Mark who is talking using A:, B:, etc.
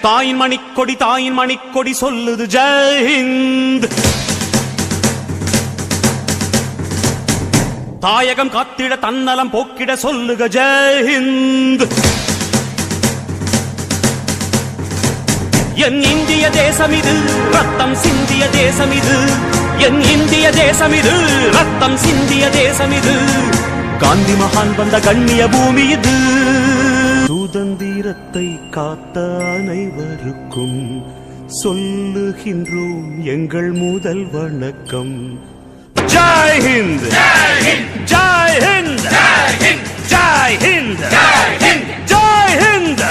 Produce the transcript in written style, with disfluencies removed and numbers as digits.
A: தாயின் மணிக்கொடி சொல்லுது ஜெய் ஹிந்த். தாயகம் காத்திட தன்னலம் போக்கிட சொல்லுக ஜெய் ஹிந்த். என் இந்திய தேசம் இது ரத்தம் சிந்திய தேசம் இது. என் இந்திய தேசம் இது ரத்தம் சிந்திய தேசம் இது. காந்தி மகான் வந்த கண்ணிய பூமி இது. சுதந்திரத்தை காத்த அனைவருக்கும் சொல்லுகின்றோம் எங்கள் முதல் வணக்கம். ஜெய் ஹிந்த், ஜெய் ஹிந்த், ஜெய் ஹிந்த், ஜெய் ஹிந்த், ஜெய் ஹிந்த், ஜெய் ஹிந்த்.